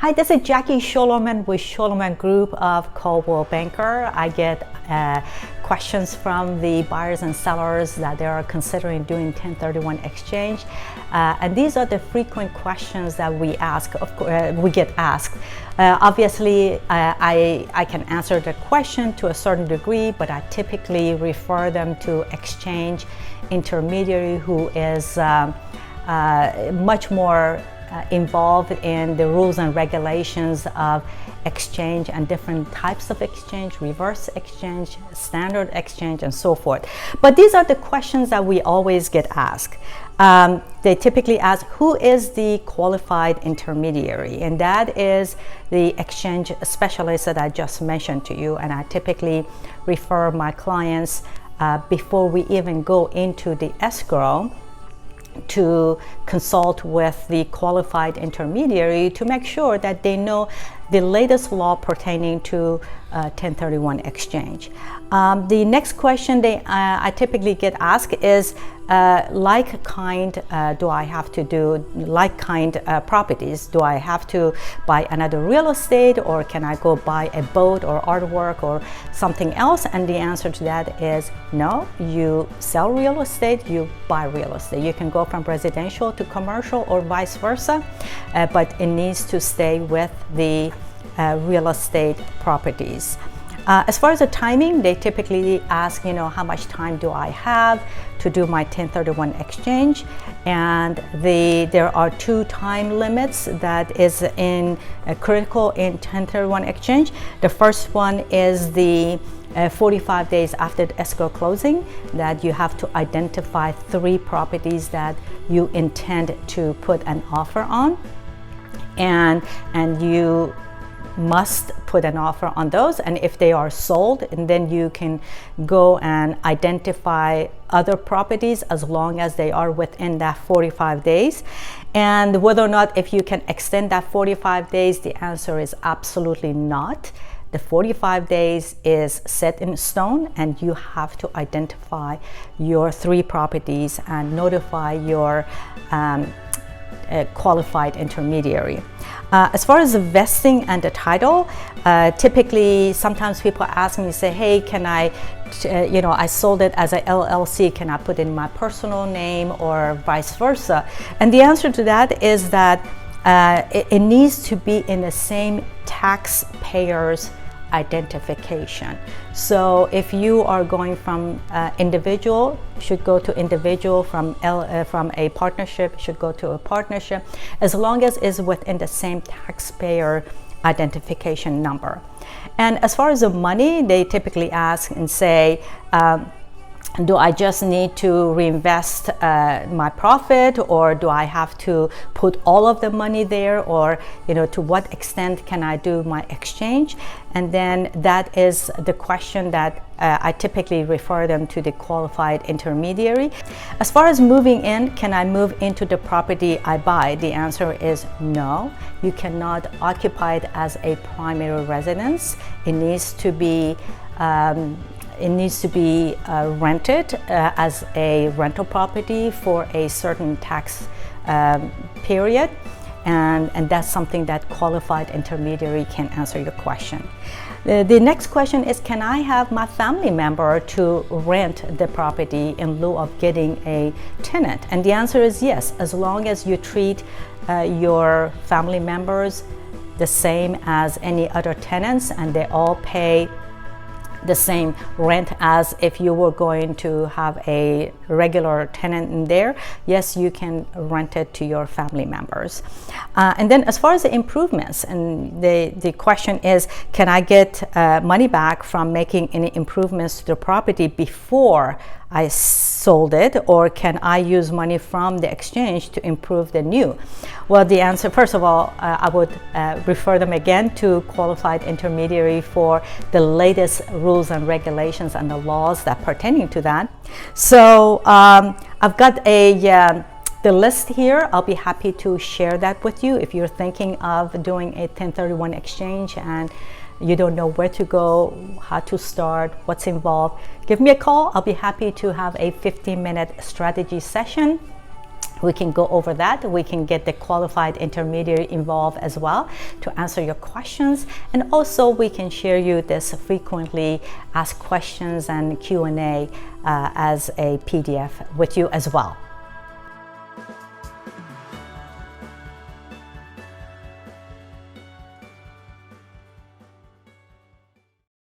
Hi, this is Jackie Schoelerman with Schoelerman Group of Coldwell Banker. I get questions from the buyers and sellers that they are considering doing 1031 exchange. And these are the frequent questions that we get asked. Obviously, I can answer the question to a certain degree, but I typically refer them to exchange intermediary who is much more involved in the rules and regulations of exchange and different types of exchange, reverse exchange, standard exchange, and so forth. But these are the questions that we always get asked. They typically ask, who is the qualified intermediary? And that is the exchange specialist that I just mentioned to you. And I typically refer my clients before we even go into the escrow to consult with the qualified intermediary to make sure that they know the latest law pertaining to 1031 exchange. The next question I typically get asked is like kind do I have to do like kind properties? Do I have to buy another real estate, or can I go buy a boat or artwork or something else? And the answer to that is no. You sell real estate, you buy real estate. You can go from residential to commercial or vice versa, but it needs to stay with the real estate properties. As far as the timing, they typically ask, how much time do I have to do my 1031 exchange? And there are two time limits that is critical in 1031 exchange. The first one is the 45 days after the escrow closing, that you have to identify 3 properties that you intend to put an offer on, and you must put an offer on those. And if they are sold, and then you can go and identify other properties as long as they are within that 45 days. And whether or not if you can extend that 45 days, the answer is absolutely not. The 45 days is set in stone, and you have to identify your 3 properties and notify your qualified intermediary. As far as the vesting and the title, typically sometimes people ask me, say, hey, can I, I sold it as a LLC, can I put in my personal name or vice versa? And the answer to that is that it needs to be in the same taxpayer's identification. So if you are going from individual, should go to individual, from a partnership, should go to a partnership, as long as it's within the same taxpayer identification number. And as far as the money, they typically ask and say, do I just need to reinvest my profit, or do I have to put all of the money there, or to what extent can I do my exchange? And then that is the question that I typically refer them to the qualified intermediary. As far as moving in, can I move into the property I buy? The answer is no. You cannot occupy it as a primary residence. It needs to be rented as a rental property for a certain tax period, and that's something that qualified intermediary can answer your question. The next question is, can I have my family member to rent the property in lieu of getting a tenant? And the answer is yes, as long as you treat your family members the same as any other tenants, and they all pay the same rent as if you were going to have a regular tenant in there. Yes, you can rent it to your family members. And then as far as the improvements, and the question is, can I get money back from making any improvements to the property before I sold it, or can I use money from the exchange to improve the new? Well, the answer, first of all, I would refer them again to qualified intermediary for the latest rules and regulations and the laws that pertaining to that. So I've got the list here. I'll be happy to share that with you if you're thinking of doing a 1031 exchange and you don't know where to go, how to start, what's involved. Give me a call. I'll be happy to have a 15-minute strategy session we can go over that. We can get the qualified intermediary involved as well to answer your questions, and also we can share you this frequently asked questions and Q&A as a PDF with you as well.